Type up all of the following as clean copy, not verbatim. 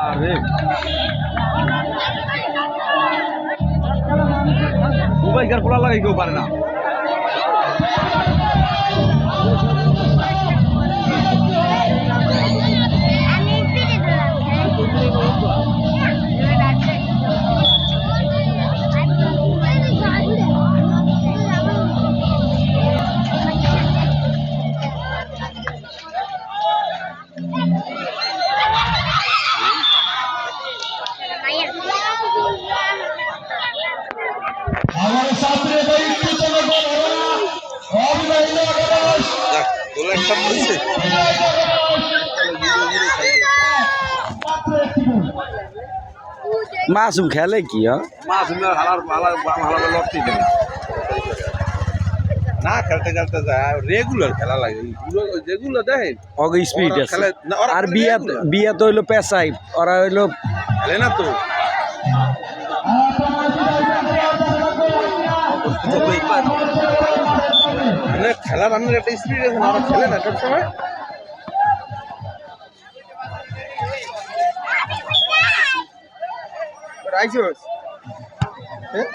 আরে মোবাইল কার খোলা লাগে কেউ পারে না। हमारे सामने भाई कितने गोल हो रहा और महिला आकाश গোলা একটা পড়ছে মাসুম খেলে কি মাছ হালার হালার হালার লড়তে গেলে না খেলতে খেলতে যায় রেগুলার খেলা লাগে যেগুলো দেখেন অগ স্পিড আছে খেলে না, ওরা আর খেলে বিয়া regular। বিয়া তো হইলো পেশাই ওরা হইলো খেলে না তো মানে খেলা রান্নার একটা স্পিড আছে না, ওরা খেলে না সব সময় রাইসোস হ্যাঁ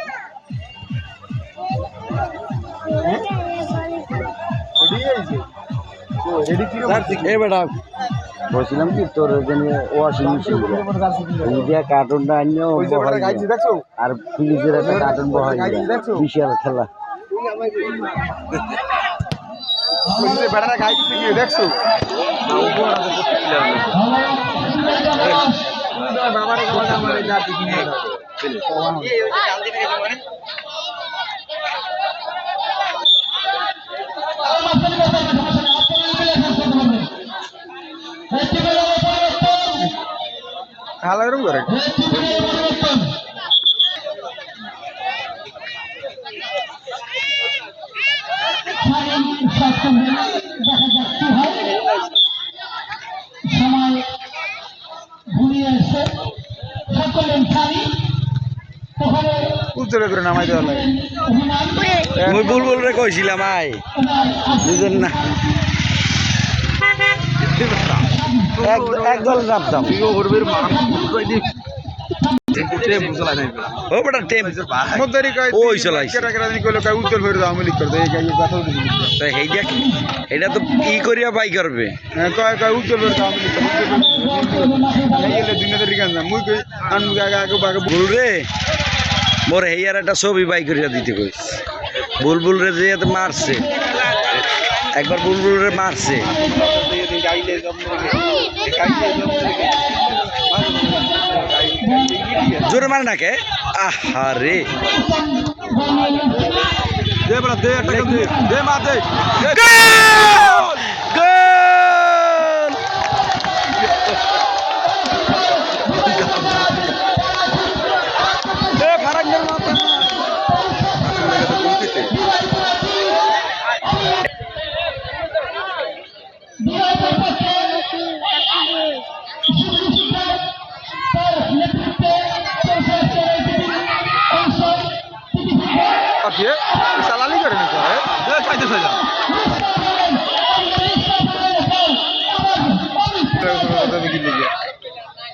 এ বেটা বলছিলাম কি তোর ওখানে ওয়াশিং মেশিন দিয়া কার্টুনটা আনিও আর ফ্রিজের একটা কার্টুন বহাই বিশাল খেলা বেড়ারা গাই দেখছো খেলা এরকম করে সময় ঘুরিয়ে এসে সকলের সারি ওখানে উত্তরে করে নামাই দেওয়া লাগে মুই বুলবুল রে কইছিলাম আই বুঝেন না এক দল নামতাম ও বেটা টেম ওই চলাইছে সেইটা এটা তো ই করিয়া বাই করবে বুল রে মোর হেয়ার একটা ছবি বাই করিয়া দিতে কইস বুলবুল রে যে মারছে একবার বুলবুল রে মারছে জোরে মারে নাকে আহারে দে বড় দে একটা দে দে মা দে গোল দে ফারাঙ্গের মাথা ये सलाली करे नहीं करे दे खाइते सजा तो बिकी ले गया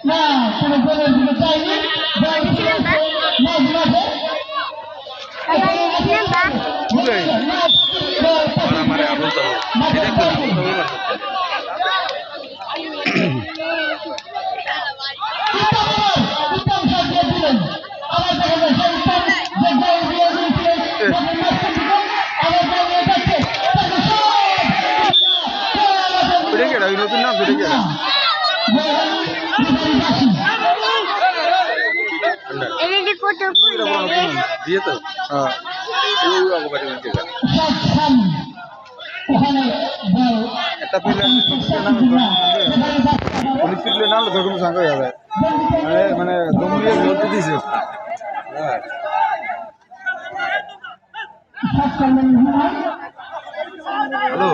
না কোনো গোলের দিকে চাইনি बुझे और हमारे अब तो ये देख নতুন নাম ফিরে গেল দিয়ে তো হ্যাঁ একটা প্লেয়ার পুলিশ প্লেয়ার নাম ধরুন সাঙ্গ হয়ে যাবে মানে দমলিয়ে বলতে দিয়েছে হ্যালো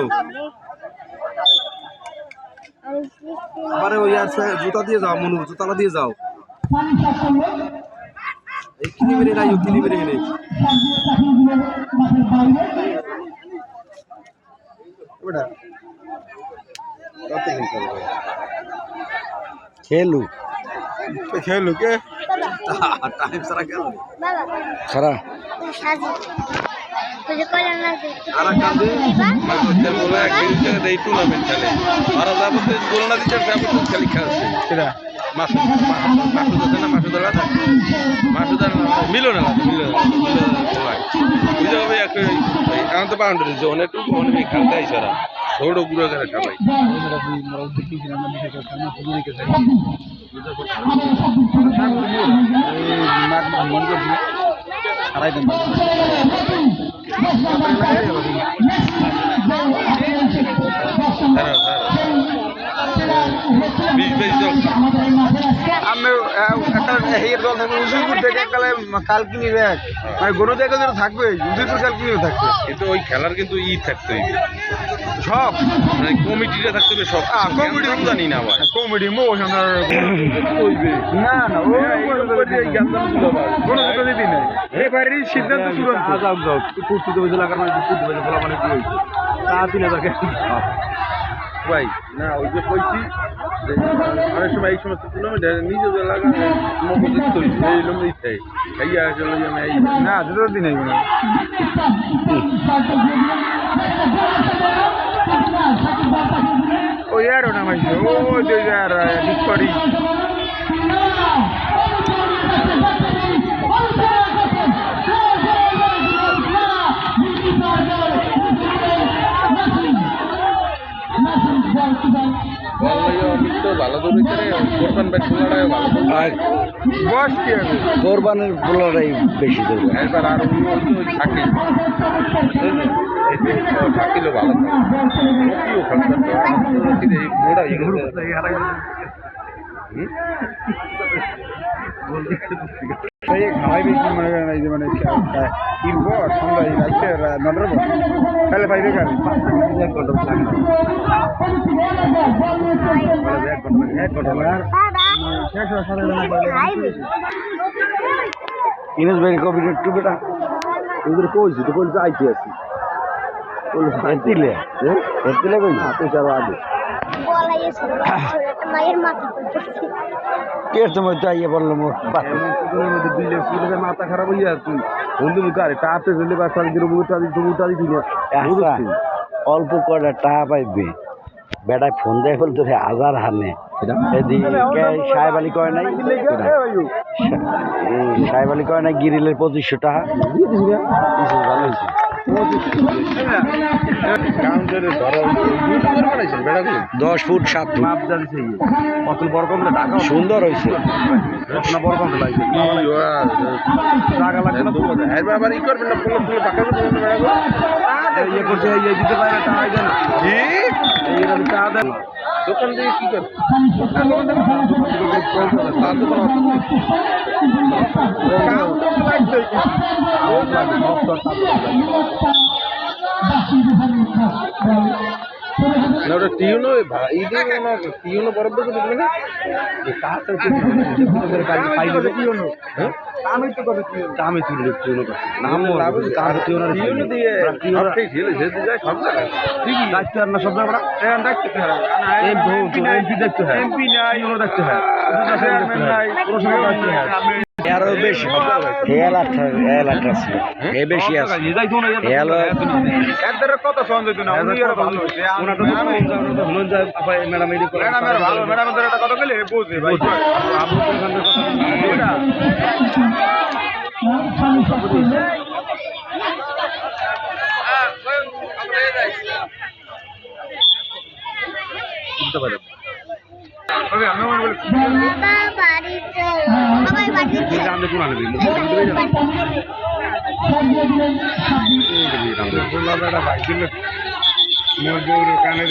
আরে ওই আর জুতা দিয়ে যাও মনু জুতালা দিয়ে যাও এই কিনি মেরে নাই কিনি মেরে নেই ওটা কত দিন চলবে খেলু খেলো কে টাইম সারা গেল বাবা সারা সাজি তুই কইলা না যে আর কাঁদে বলে এক এই টুর্নামেন্ট খেলে আর যাবতে গোল না দিচ্ছে যাবতে খালি খেলছে এটা মাসুদ আছে না মাসুদ মিলন বুঝে এক এখন তো বাউন্ডারি জোন একটু অনেক খেলতে আইসে ওরা ছোটো গুঁড়ো করে সবাই আমি একটা হেয়ের দল থাকবে উদয়পুর থেকে কালে কালকিনি ব্যাগ মানে গরু থেকে যেটা থাকবে উদয়পুর কালকিনিও থাকবে কিন্তু ওই খেলার কিন্তু থাকতে হইবে সব মানে কমিটিটা থাকতে হবে সব কমিটি আমি জানি না ভাই কমেডি মোশ আমার না না কোনো কথা দিদি নাই এবারে সিদ্ধান্ত চূড়ান্ত কুর্তি তো লাগার মানে কুর্তি বাজে বলা মানে কি হইছে তা 3000 ভাই না ওই যে কইছি যে অনেক সময় এই সমস্ত টুর্নামেন্ট নিজে লাগা মগজে তৈরি এই লম্বই থাকে খাইয়া আসলে আমি এই না দুটো দিন আইব না ওই আর না মাইছে ওই দুই আর ঠিক করি আমি তো ভালো দৌড় করে কোরবান ভাই খেলাটা ভালো আর বস কি হবে কোরবানের বলাটাই বেশি দরকার এবার আর ওই থাকি থাকিলেও ভালো থাকিও খেলতে এই মোড়া খাওয়াই বেশি মনে করেন এই যে মানে কিনবো সন্ধ্যা রাইতে 9টার পর তাহলে পাইবে কার এক ঘন্টা ইনেশ ভাই কবি একটু বেটা তোদের কইছি তো বলতে আইতে আছি এতিলে এতিলে কই না তুই আরো আগে বলাইছে মায়ের মাথা পড়ছে কে সময় চাইয়ে বললো মোর মাথা খারাপ হইয়া তুই বন্ধু মুখে আরে টাপে ফেলে বা সারি দিল মুটা দিবি অল্প কয়টা টাকা পাইবে বেটায় ফোন দেয় বল তোরে হাজার হানে এদিকে সাহেব আলী কয় নাই সাহেব আলী কয় নাই গিরিলের 2500 টাকা ভালো হয়েছে বানাইছেন বেড়া 10 ফুট 7 ফুট অত বড় কম না ঢাকা সুন্দর হয়েছে না বড় কম লাগছে টাকা লাগবে না আবার ই করবেন না ফুল ফুল পাকা ইয়ে করছে ইয়ে দিতে পারে না টাকা দেয় না এই টাকা দেয় দোকান থেকে কি করে ওটা টিউনো টিউনো বরাবর করে দিবে না আমি তো কথা আমি তুলি টিউনো নাম টিউনো দিয়ে সবটাই ঢেলে যেতে যায় সব জায়গায় ঠিকই ডাকতে আর না সব জায়গা এখন ডাকতে হয় এমপি দেখতে হয় এমপি নাই দেখতে হয় নাই কোনো সময় ডাকতে হয় আরো বেশি এলাকা ছিল এ বেশি আছে কত সঞ্জয় তুই না উনি আরো ভালো হয়েছে ম্যাডাম এই ভালো ম্যাডামের একটা কথা বলে বুঝবে ভাই বুঝতে পারে আমি বলি বাড়িতে সবাই বাড়িতে আমি কোন আনবি কানে